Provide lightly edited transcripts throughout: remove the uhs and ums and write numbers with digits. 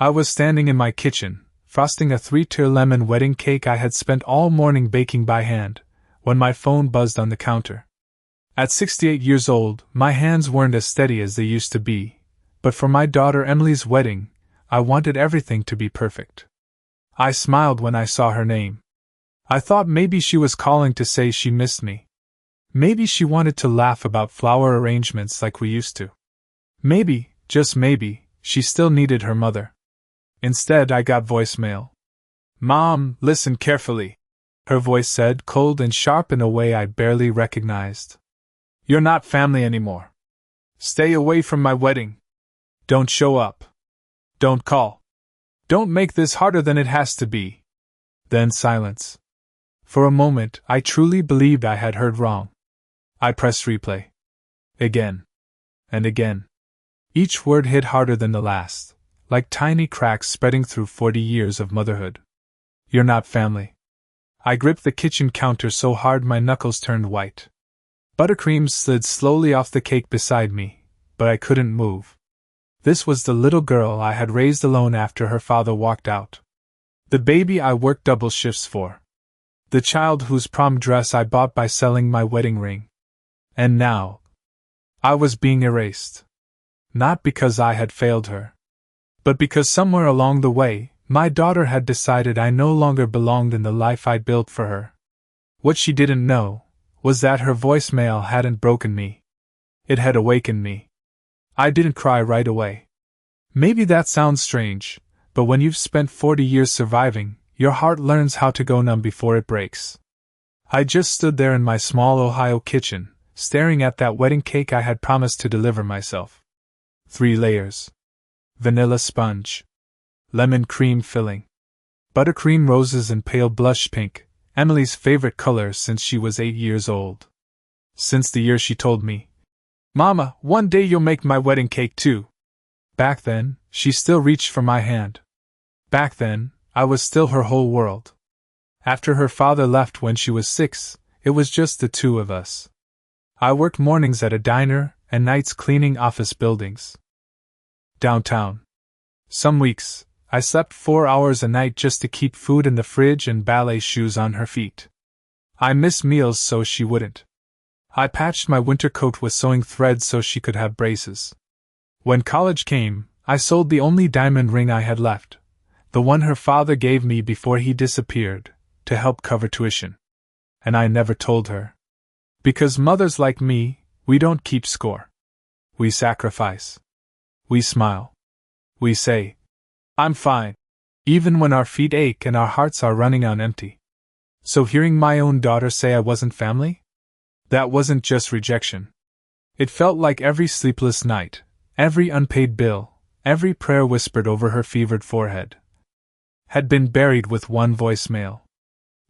I was standing in my kitchen, frosting a 3-tier lemon wedding cake I had spent all morning baking by hand, when my phone buzzed on the counter. At 68 years old, my hands weren't as steady as they used to be, but for my daughter Emily's wedding, I wanted everything to be perfect. I smiled when I saw her name. I thought maybe she was calling to say she missed me. Maybe she wanted to laugh about flower arrangements like we used to. Maybe, just maybe, she still needed her mother. Instead, I got voicemail. "Mom, listen carefully," her voice said, cold and sharp in a way I barely recognized. "You're not family anymore. Stay away from my wedding. Don't show up. Don't call. Don't make this harder than it has to be." Then silence. For a moment, I truly believed I had heard wrong. I pressed replay. Again. And again. Each word hit harder than the last, like tiny cracks spreading through 40 years of motherhood. "You're not family." I gripped the kitchen counter so hard my knuckles turned white. Buttercream slid slowly off the cake beside me, but I couldn't move. This was the little girl I had raised alone after her father walked out. The baby I worked double shifts for. The child whose prom dress I bought by selling my wedding ring. And now, I was being erased. Not because I had failed her, but because somewhere along the way, my daughter had decided I no longer belonged in the life I'd built for her. What she didn't know was that her voicemail hadn't broken me. It had awakened me. I didn't cry right away. Maybe that sounds strange, but when you've spent 40 years surviving, your heart learns how to go numb before it breaks. I just stood there in my small Ohio kitchen, staring at that wedding cake I had promised to deliver myself. 3 layers. Vanilla sponge. Lemon cream filling. Buttercream roses and pale blush pink, Emily's favorite color since she was 8 years old. Since the year she told me, "Mama, one day you'll make my wedding cake too." Back then, she still reached for my hand. Back then, I was still her whole world. After her father left when she was 6, it was just the 2 of us. I worked mornings at a diner and nights cleaning office buildings. Downtown. Some weeks, I slept 4 hours a night just to keep food in the fridge and ballet shoes on her feet. I missed meals so she wouldn't. I patched my winter coat with sewing thread so she could have braces. When college came, I sold the only diamond ring I had left, the one her father gave me before he disappeared, to help cover tuition. And I never told her. Because mothers like me, we don't keep score. We sacrifice. We smile. We say, "I'm fine," even when our feet ache and our hearts are running on empty. So hearing my own daughter say I wasn't family? That wasn't just rejection. It felt like every sleepless night, every unpaid bill, every prayer whispered over her fevered forehead had been buried with one voicemail.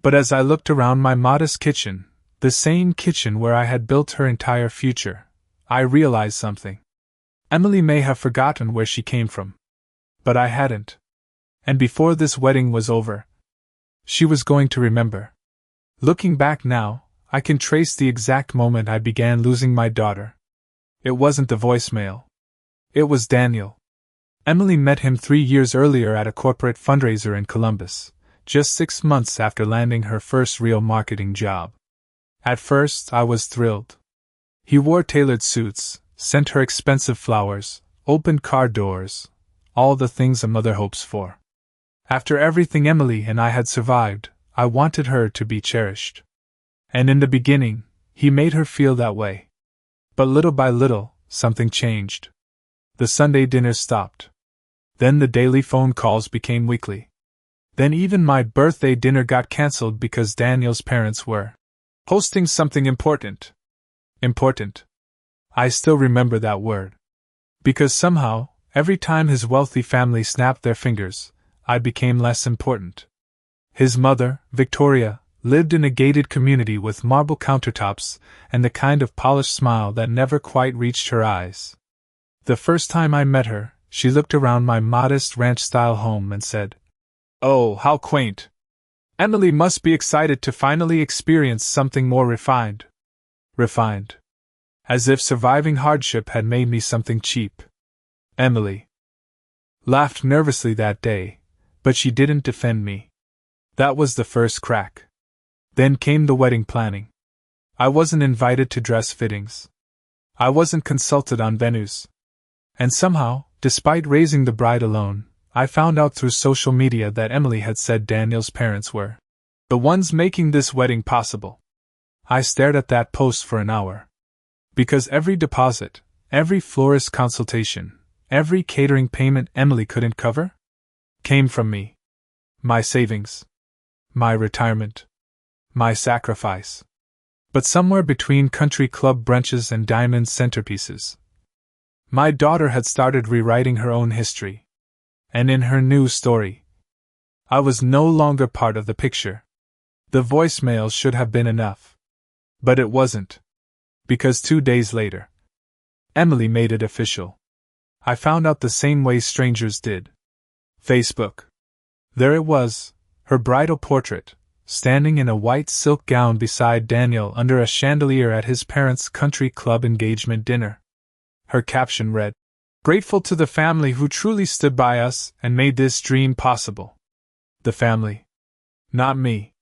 But as I looked around my modest kitchen, the same kitchen where I had built her entire future, I realized something. Emily may have forgotten where she came from. But I hadn't. And before this wedding was over, she was going to remember. Looking back now, I can trace the exact moment I began losing my daughter. It wasn't the voicemail. It was Daniel. Emily met him 3 years earlier at a corporate fundraiser in Columbus, just 6 months after landing her first real marketing job. At first, I was thrilled. He wore tailored suits, sent her expensive flowers, opened car doors, all the things a mother hopes for. After everything Emily and I had survived, I wanted her to be cherished. And in the beginning, he made her feel that way. But little by little, something changed. The Sunday dinners stopped. Then the daily phone calls became weekly. Then even my birthday dinner got cancelled because Daniel's parents were hosting something important. Important. I still remember that word. Because somehow, every time his wealthy family snapped their fingers, I became less important. His mother, Victoria, lived in a gated community with marble countertops and the kind of polished smile that never quite reached her eyes. The first time I met her, she looked around my modest ranch-style home and said, "Oh, how quaint. Emily must be excited to finally experience something more refined." Refined. As if surviving hardship had made me something cheap. Emily. Laughed nervously that day, but she didn't defend me. That was the first crack. Then came the wedding planning. I wasn't invited to dress fittings. I wasn't consulted on venues. And somehow, despite raising the bride alone, I found out through social media that Emily had said Daniel's parents were the ones making this wedding possible. I stared at that post for an hour. Because every deposit, every florist consultation, every catering payment Emily couldn't cover came from me. My savings. My retirement. My sacrifice. But somewhere between country club brunches and diamond centerpieces, my daughter had started rewriting her own history. And in her new story, I was no longer part of the picture. The voicemail should have been enough. But it wasn't. Because 2 days later, Emily made it official. I found out the same way strangers did. Facebook. There it was, her bridal portrait, standing in a white silk gown beside Daniel under a chandelier at his parents' country club engagement dinner. Her caption read, "Grateful to the family who truly stood by us and made this dream possible." The family. Not me.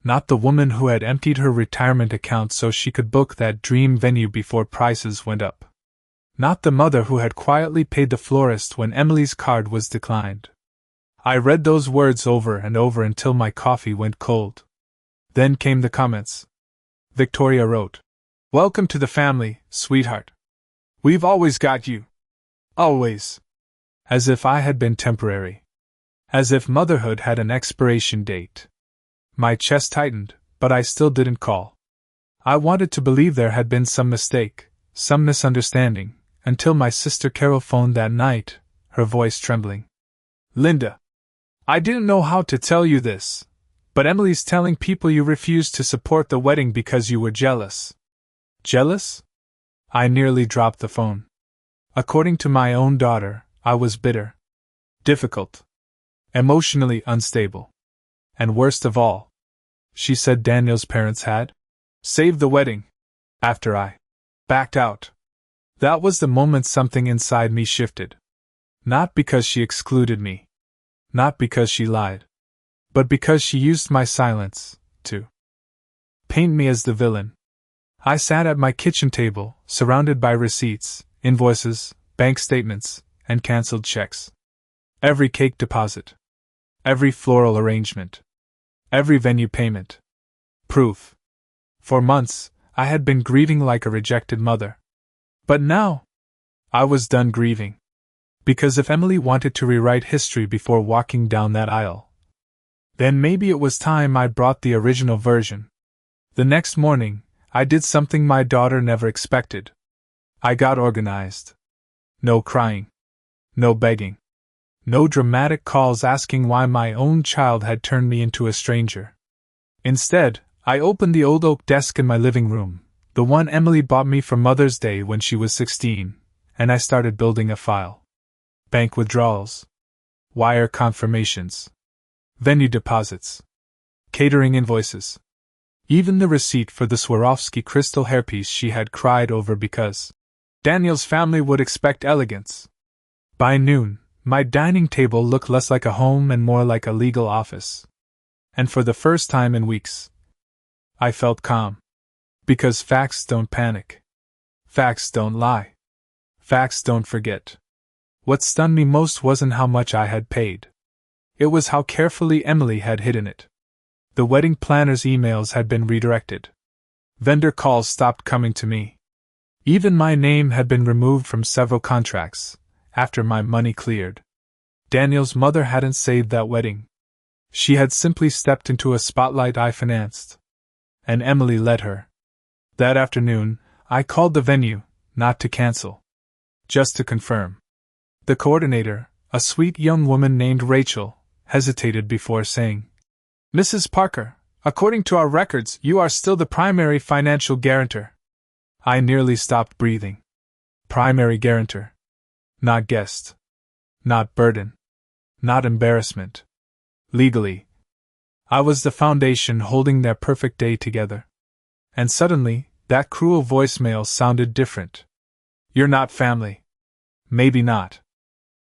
Not the woman who had emptied her retirement account so she could book that dream venue before prices went up. Not the mother who had quietly paid the florist when Emily's card was declined. I read those words over and over until my coffee went cold. Then came the comments. Victoria wrote, "Welcome to the family, sweetheart. We've always got you. Always." As if I had been temporary. As if motherhood had an expiration date. My chest tightened, but I still didn't call. I wanted to believe there had been some mistake, some misunderstanding, until my sister Carol phoned that night, her voice trembling. "Linda, I didn't know how to tell you this, but Emily's telling people you refused to support the wedding because you were jealous." Jealous? I nearly dropped the phone. According to my own daughter, I was bitter. Difficult. Emotionally unstable. And worst of all, she said Daniel's parents had saved the wedding after I backed out. That was the moment something inside me shifted. Not because she excluded me. Not because she lied. But because she used my silence to paint me as the villain. I sat at my kitchen table, surrounded by receipts, invoices, bank statements, and canceled checks. Every cake deposit. Every floral arrangement. Every venue payment. Proof. For months, I had been grieving like a rejected mother. But now, I was done grieving. Because if Emily wanted to rewrite history before walking down that aisle, then maybe it was time I brought the original version. The next morning, I did something my daughter never expected. I got organized. No crying. No begging. No dramatic calls asking why my own child had turned me into a stranger. Instead, I opened the old oak desk in my living room, the one Emily bought me for Mother's Day when she was 16, and I started building a file. Bank withdrawals. Wire confirmations. Venue deposits. Catering invoices. Even the receipt for the Swarovski crystal hairpiece she had cried over because Daniel's family would expect elegance. By noon, my dining table looked less like a home and more like a legal office. And for the first time in weeks, I felt calm. Because facts don't panic. Facts don't lie. Facts don't forget. What stunned me most wasn't how much I had paid. It was how carefully Emily had hidden it. The wedding planner's emails had been redirected. Vendor calls stopped coming to me. Even my name had been removed from several contracts, after my money cleared. Daniel's mother hadn't saved that wedding. She had simply stepped into a spotlight I financed. And Emily let her. That afternoon, I called the venue, not to cancel. Just to confirm. The coordinator, a sweet young woman named Rachel, hesitated before saying, "Mrs. Parker, according to our records, you are still the primary financial guarantor." I nearly stopped breathing. Primary guarantor. Not guest. Not burden. Not embarrassment. Legally, I was the foundation holding their perfect day together. And suddenly, that cruel voicemail sounded different. "You're not family." Maybe not.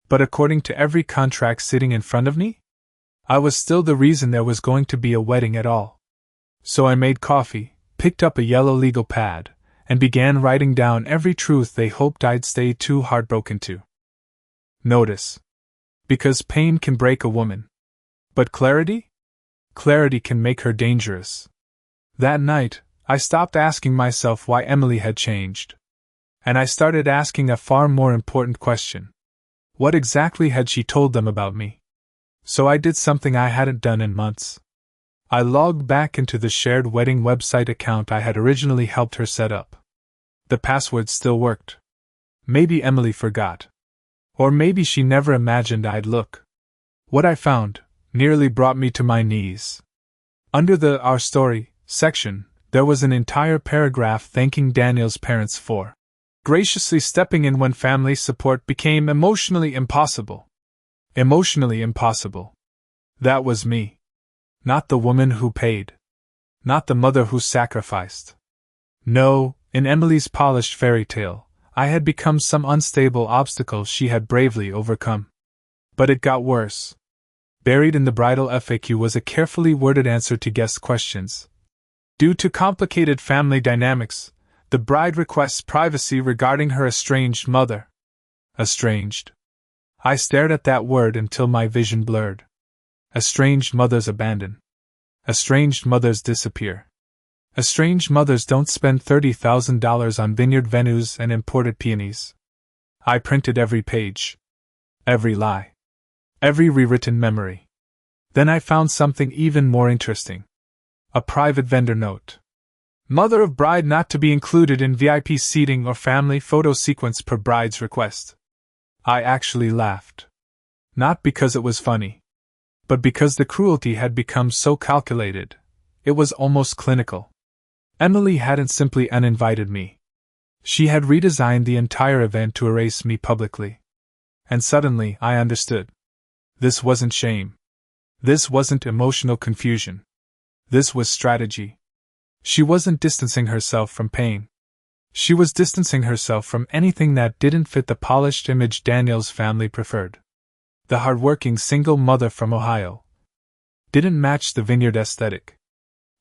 But according to every contract sitting in front of me, I was still the reason there was going to be a wedding at all. So I made coffee, picked up a yellow legal pad, and began writing down every truth they hoped I'd stay too heartbroken to notice. Because pain can break a woman. But clarity? Clarity can make her dangerous. That night, I stopped asking myself why Emily had changed. And I started asking a far more important question. What exactly had she told them about me? So I did something I hadn't done in months. I logged back into the shared wedding website account I had originally helped her set up. The password still worked. Maybe Emily forgot. Or maybe she never imagined I'd look. What I found nearly brought me to my knees. Under the Our Story section, there was an entire paragraph thanking Daniel's parents for graciously stepping in when family support became emotionally impossible. Emotionally impossible. That was me. Not the woman who paid. Not the mother who sacrificed. No, in Emily's polished fairy tale, I had become some unstable obstacle she had bravely overcome. But it got worse. Buried in the bridal FAQ was a carefully worded answer to guest questions. Due to complicated family dynamics, the bride requests privacy regarding her estranged mother. Estranged. I stared at that word until my vision blurred. Estranged mothers abandon. Estranged mothers disappear. Estranged mothers don't spend $30,000 on vineyard venues and imported peonies. I printed every page. Every lie. Every rewritten memory. Then I found something even more interesting. A private vendor note. Mother of bride not to be included in VIP seating or family photo sequence per bride's request. I actually laughed. Not because it was funny, but because the cruelty had become so calculated. It was almost clinical. Emily hadn't simply uninvited me. She had redesigned the entire event to erase me publicly. And suddenly I understood. This wasn't shame. This wasn't emotional confusion. This was strategy. She wasn't distancing herself from pain. She was distancing herself from anything that didn't fit the polished image Daniel's family preferred. The hardworking single mother from Ohio didn't match the vineyard aesthetic.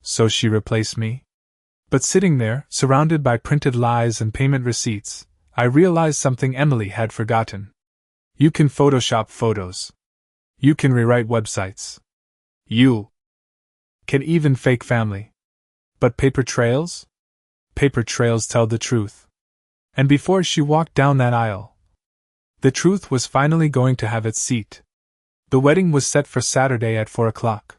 So she replaced me. But sitting there, surrounded by printed lies and payment receipts, I realized something Emily had forgotten. You can Photoshop photos. You can rewrite websites. You can even fake family. But paper trails? Paper trails tell the truth. And before she walked down that aisle, the truth was finally going to have its seat. The wedding was set for Saturday at 4 o'clock.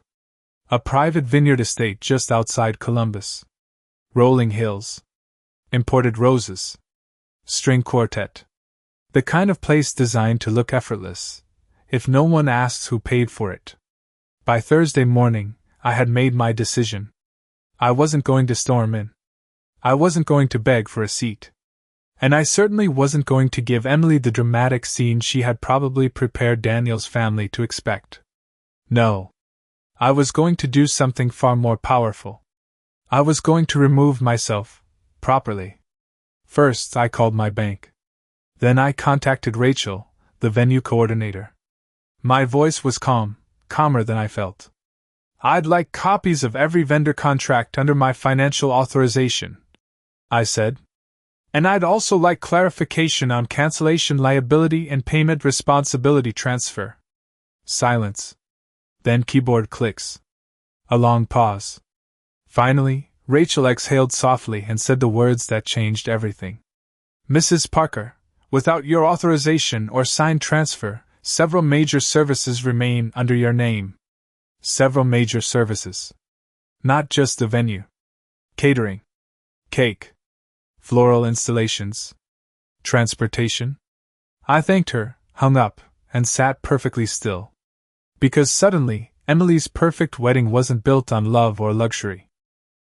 A private vineyard estate just outside Columbus. Rolling hills. Imported roses. String quartet. The kind of place designed to look effortless, if no one asks who paid for it. By Thursday morning, I had made my decision. I wasn't going to storm in. I wasn't going to beg for a seat. And I certainly wasn't going to give Emily the dramatic scene she had probably prepared Daniel's family to expect. No. I was going to do something far more powerful. I was going to remove myself, properly. First, I called my bank. Then I contacted Rachel, the venue coordinator. My voice was calm, calmer than I felt. I'd like copies of every vendor contract under my financial authorization, I said. And I'd also like clarification on cancellation liability and payment responsibility transfer. Silence. Then keyboard clicks. A long pause. Finally, Rachel exhaled softly and said the words that changed everything. Mrs. Parker, without your authorization or signed transfer, several major services remain under your name. Several major services. Not just the venue. Catering. Cake. Floral installations. Transportation. I thanked her, hung up, and sat perfectly still. Because suddenly, Emily's perfect wedding wasn't built on love or luxury.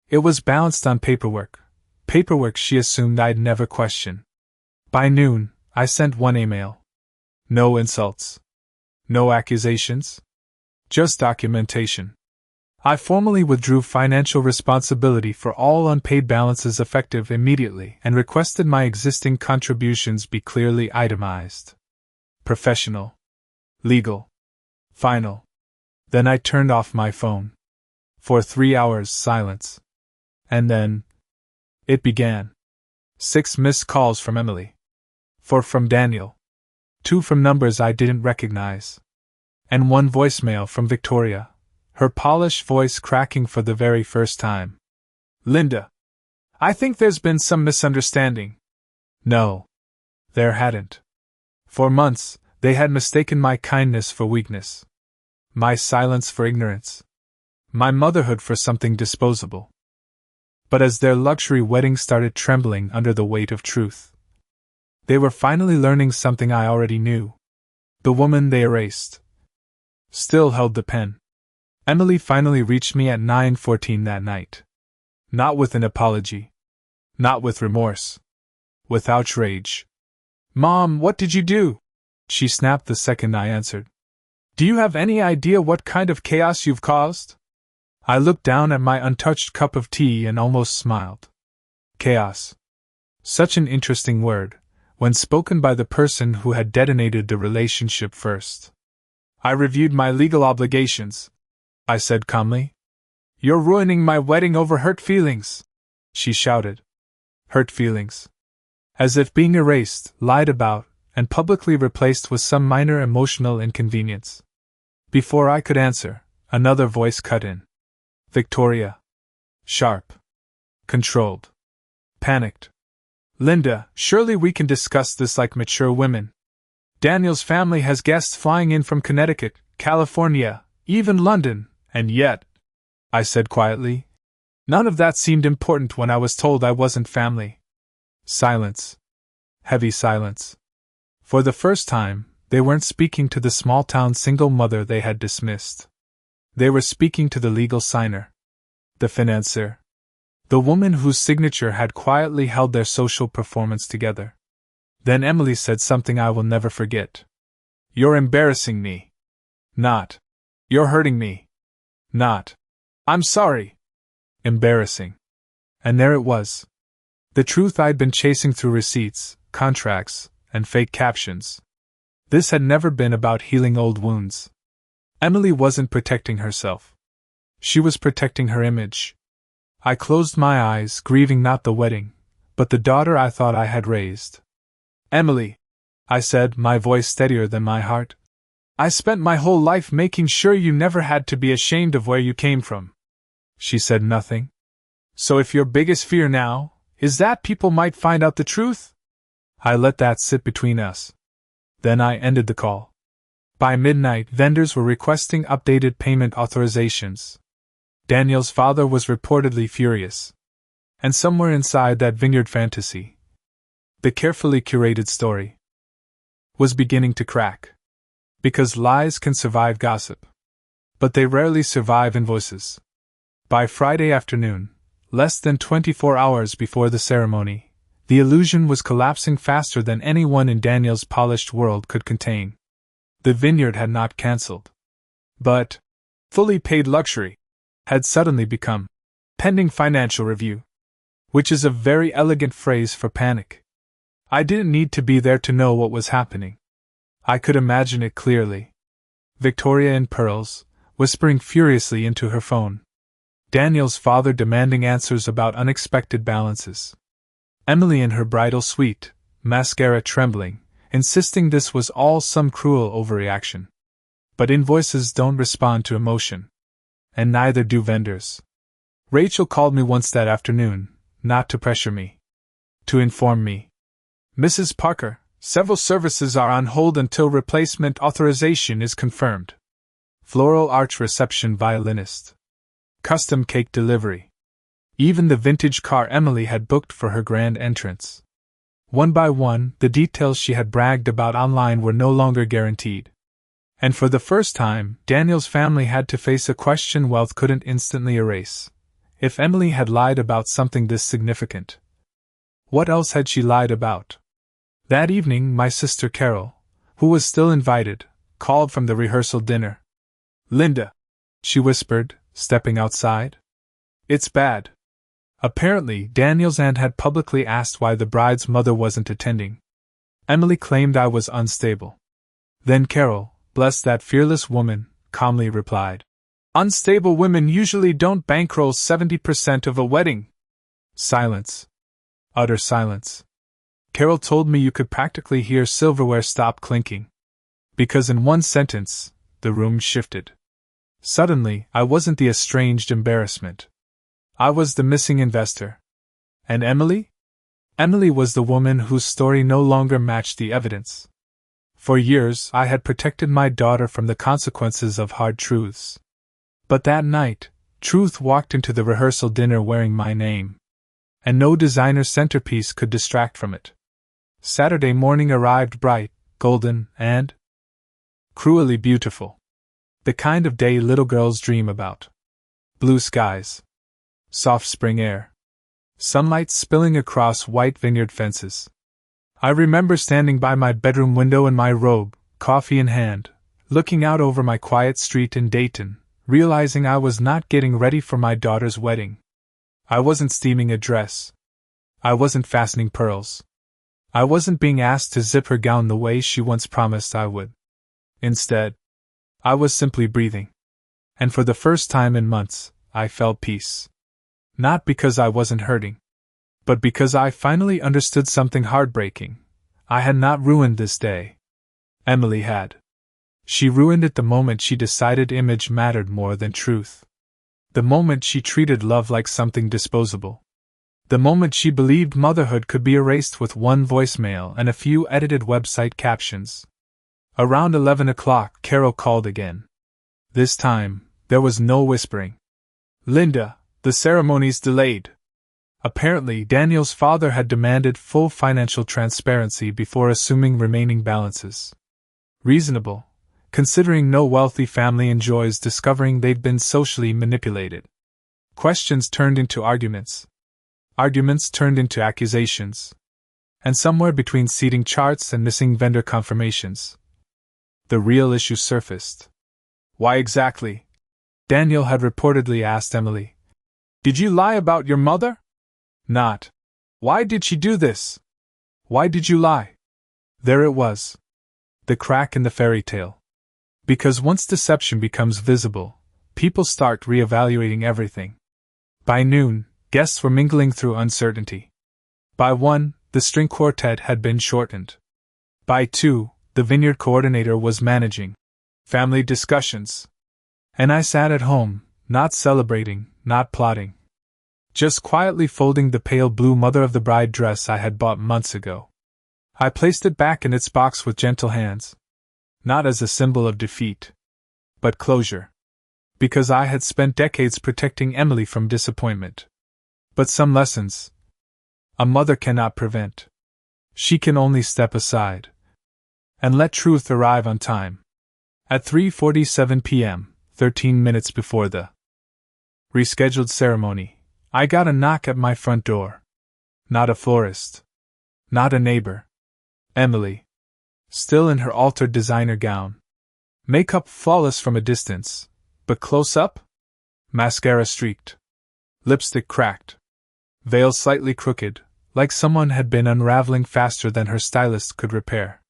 It was balanced on paperwork. Paperwork she assumed I'd never question. By noon, I sent one email. No insults. No accusations. Just documentation. I formally withdrew financial responsibility for all unpaid balances effective immediately and requested my existing contributions be clearly itemized. Professional. Legal. Final. Then I turned off my phone. For 3 hours, silence. And then it began. 6 missed calls from Emily. 4 from Daniel. 2 from numbers I didn't recognize. And 1 voicemail from Victoria, her polished voice cracking for the very first time. Linda. I think there's been some misunderstanding. No. There hadn't. For months, they had mistaken my kindness for weakness. My silence for ignorance. My motherhood for something disposable. But as their luxury wedding started trembling under the weight of truth, they were finally learning something I already knew. The woman they erased still held the pen. Emily finally reached me at 9:14 that night. Not with an apology. Not with remorse. With outrage. Mom, what did you do? She snapped the second I answered. Do you have any idea what kind of chaos you've caused? I looked down at my untouched cup of tea and almost smiled. Chaos. Such an interesting word, when spoken by the person who had detonated the relationship first. I reviewed my legal obligations, I said calmly. You're ruining my wedding over hurt feelings, she shouted. Hurt feelings. As if being erased, lied about, and publicly replaced with some minor emotional inconvenience. Before I could answer, another voice cut in. Victoria. Sharp. Controlled. Panicked. Linda, surely we can discuss this like mature women. Daniel's family has guests flying in from Connecticut, California, even London, and yet, I said quietly, none of that seemed important when I was told I wasn't family. Silence. Heavy silence. For the first time, they weren't speaking to the small-town single mother they had dismissed. They were speaking to the legal signer. The financier. The woman whose signature had quietly held their social performance together. Then Emily said something I will never forget. You're embarrassing me. Not. You're hurting me. Not. I'm sorry. Embarrassing. And there it was. The truth I'd been chasing through receipts, contracts, and fake captions. This had never been about healing old wounds. Emily wasn't protecting herself. She was protecting her image. I closed my eyes, grieving not the wedding, but the daughter I thought I had raised. Emily, I said, my voice steadier than my heart. I spent my whole life making sure you never had to be ashamed of where you came from. She said nothing. So if your biggest fear now is that people might find out the truth? I let that sit between us. Then I ended the call. By midnight, vendors were requesting updated payment authorizations. Daniel's father was reportedly furious. And somewhere inside that vineyard fantasy, the carefully curated story was beginning to crack. Because lies can survive gossip. But they rarely survive invoices. By Friday afternoon, less than 24 hours before the ceremony, the illusion was collapsing faster than anyone in Daniel's polished world could contain. The vineyard had not cancelled. But fully paid luxury had suddenly become pending financial review. Which is a very elegant phrase for panic. I didn't need to be there to know what was happening. I could imagine it clearly. Victoria in pearls, whispering furiously into her phone. Daniel's father demanding answers about unexpected balances. Emily in her bridal suite, mascara trembling, insisting this was all some cruel overreaction. But invoices don't respond to emotion. And neither do vendors. Rachel called me once that afternoon, not to pressure me. To inform me. Mrs. Parker, several services are on hold until replacement authorization is confirmed. Floral arch reception violinist. Custom cake delivery. Even the vintage car Emily had booked for her grand entrance. One by one, the details she had bragged about online were no longer guaranteed. And for the first time, Daniel's family had to face a question wealth couldn't instantly erase. If Emily had lied about something this significant, what else had she lied about? That evening, my sister Carol, who was still invited, called from the rehearsal dinner. Linda, she whispered, stepping outside. It's bad. Apparently, Daniel's aunt had publicly asked why the bride's mother wasn't attending. Emily claimed I was unstable. Then Carol, bless that fearless woman, calmly replied, "Unstable women usually don't bankroll 70% of a wedding." Silence. Utter silence. Carol told me you could practically hear silverware stop clinking. Because in one sentence, the room shifted. Suddenly, I wasn't the estranged embarrassment. I was the missing investor. And Emily? Emily was the woman whose story no longer matched the evidence. For years, I had protected my daughter from the consequences of hard truths. But that night, truth walked into the rehearsal dinner wearing my name. And no designer centerpiece could distract from it. Saturday morning arrived bright, golden, and cruelly beautiful. The kind of day little girls dream about. Blue skies. Soft spring air. Sunlight spilling across white vineyard fences. I remember standing by my bedroom window in my robe, coffee in hand, looking out over my quiet street in Dayton, realizing I was not getting ready for my daughter's wedding. I wasn't steaming a dress. I wasn't fastening pearls. I wasn't being asked to zip her gown the way she once promised I would. Instead, I was simply breathing. And for the first time in months, I felt peace. Not because I wasn't hurting, but because I finally understood something heartbreaking. I had not ruined this day. Emily had. She ruined it the moment she decided image mattered more than truth. The moment she treated love like something disposable. The moment she believed motherhood could be erased with one voicemail and a few edited website captions. Around 11 o'clock, Carol called again. This time, there was no whispering. "Linda, the ceremony's delayed." Apparently, Daniel's father had demanded full financial transparency before assuming remaining balances. Reasonable, considering no wealthy family enjoys discovering they've been socially manipulated. Questions turned into arguments. Arguments turned into accusations. And somewhere between seating charts and missing vendor confirmations, the real issue surfaced. "Why exactly?" Daniel had reportedly asked Emily. "Did you lie about your mother?" Not, "Why did she do this?" "Why did you lie?" There it was. The crack in the fairy tale. Because once deception becomes visible, people start reevaluating everything. By noon, guests were mingling through uncertainty. By 1, the string quartet had been shortened. By 2, the vineyard coordinator was managing family discussions. And I sat at home, not celebrating, not plotting. Just quietly folding the pale blue mother of the bride dress I had bought months ago. I placed it back in its box with gentle hands. Not as a symbol of defeat, but closure. Because I had spent decades protecting Emily from disappointment. But some lessons a mother cannot prevent. She can only step aside and let truth arrive on time. At 3:47 p.m., 13 minutes before the rescheduled ceremony, I got a knock at my front door. Not a florist. Not a neighbor. Emily. Still in her altered designer gown. Makeup flawless from a distance, but close up? Mascara streaked. Lipstick cracked. Veil slightly crooked, like someone had been unraveling faster than her stylist could repair.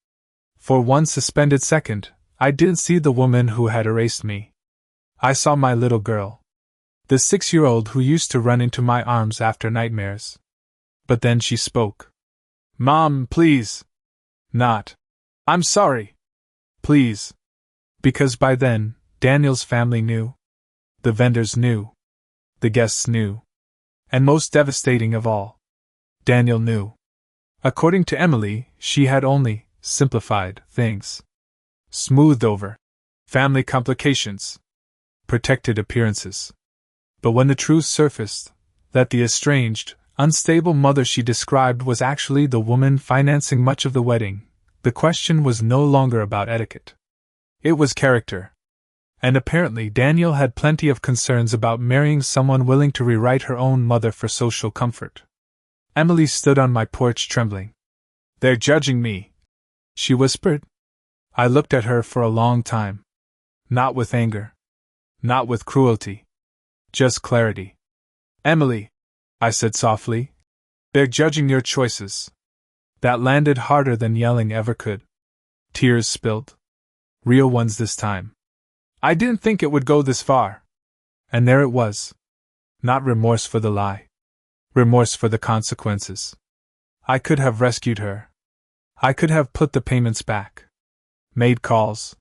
For one suspended second, I didn't see the woman who had erased me. I saw my little girl. The 6-year-old who used to run into my arms after nightmares. But then she spoke. "Mom, please." Not, "I'm sorry." Please. Because by then, Daniel's family knew. The vendors knew. The guests knew. And most devastating of all, Daniel knew. According to Emily, she had only simplified things. Smoothed over family complications. Protected appearances. But when the truth surfaced, that the estranged, unstable mother she described was actually the woman financing much of the wedding, the question was no longer about etiquette. It was character. And apparently Daniel had plenty of concerns about marrying someone willing to rewrite her own mother for social comfort. Emily stood on my porch trembling. "They're judging me," she whispered. I looked at her for a long time. Not with anger. Not with cruelty. Just clarity. "Emily," I said softly, "they're judging your choices." That landed harder than yelling ever could. Tears spilled. Real ones this time. I didn't think it would go this far. And there it was. Not remorse for the lie. Remorse for the consequences. I could have rescued her. I could have put the payments back. Made calls.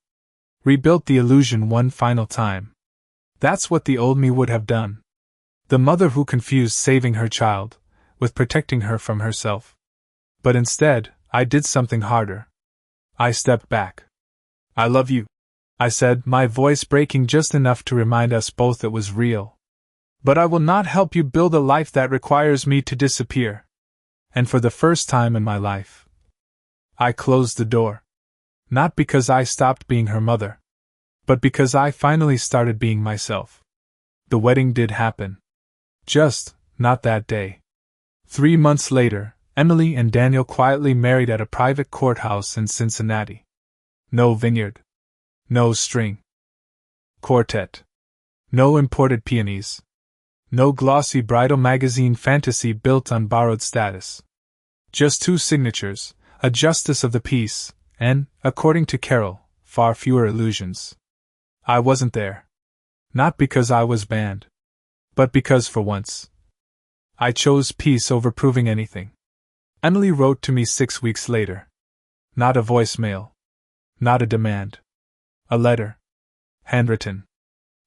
Rebuilt the illusion one final time. That's what the old me would have done. The mother who confused saving her child with protecting her from herself. But instead, I did something harder. I stepped back. I love you, I said, my voice breaking just enough to remind us both it was real. But I will not help you build a life that requires me to disappear. And for the first time in my life, I closed the door. Not because I stopped being her mother, but because I finally started being myself. The wedding did happen. Just, not that day. 3 months later, Emily and Daniel quietly married at a private courthouse in Cincinnati. No vineyard. No string quartet. No imported peonies. No glossy bridal magazine fantasy built on borrowed status. Just 2 signatures, a justice of the peace, and, according to Carol, far fewer illusions. I wasn't there. Not because I was banned. But because for once, I chose peace over proving anything. Emily wrote to me 6 weeks later. Not a voicemail. Not a demand. A letter. Handwritten.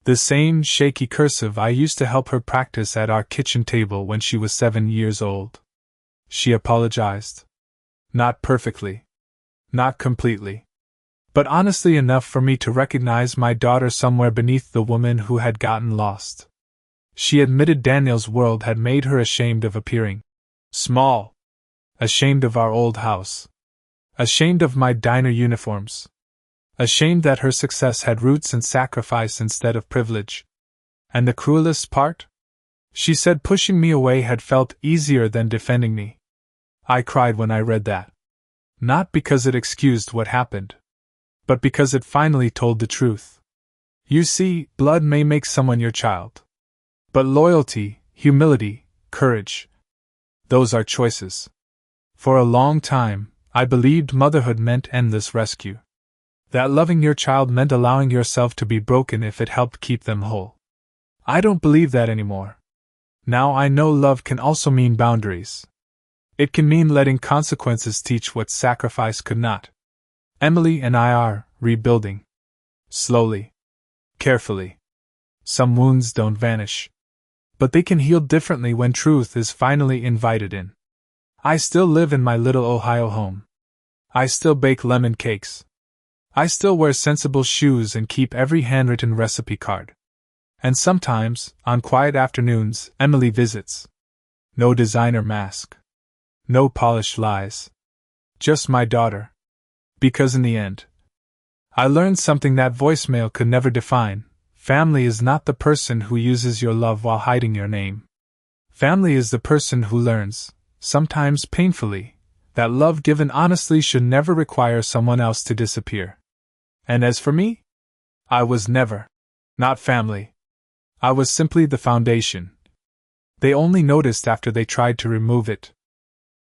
The same shaky cursive I used to help her practice at our kitchen table when she was 7 years old. She apologized. Not perfectly. Not completely. But honestly enough for me to recognize my daughter somewhere beneath the woman who had gotten lost. She admitted Daniel's world had made her ashamed of appearing small. Ashamed of our old house. Ashamed of my diner uniforms. Ashamed that her success had roots in sacrifice instead of privilege. And the cruelest part? She said pushing me away had felt easier than defending me. I cried when I read that. Not because it excused what happened, but because it finally told the truth. You see, blood may make someone your child. But loyalty, humility, courage, those are choices. For a long time, I believed motherhood meant endless rescue. That loving your child meant allowing yourself to be broken if it helped keep them whole. I don't believe that anymore. Now I know love can also mean boundaries. It can mean letting consequences teach what sacrifice could not. Emily and I are rebuilding. Slowly. Carefully. Some wounds don't vanish. But they can heal differently when truth is finally invited in. I still live in my little Ohio home. I still bake lemon cakes. I still wear sensible shoes and keep every handwritten recipe card. And sometimes, on quiet afternoons, Emily visits. No designer mask. No polished lies. Just my daughter. Because in the end, I learned something that voicemail could never define. Family is not the person who uses your love while hiding your name. Family is the person who learns, sometimes painfully, that love given honestly should never require someone else to disappear. And as for me, I was never not family. I was simply the foundation. They only noticed after they tried to remove it.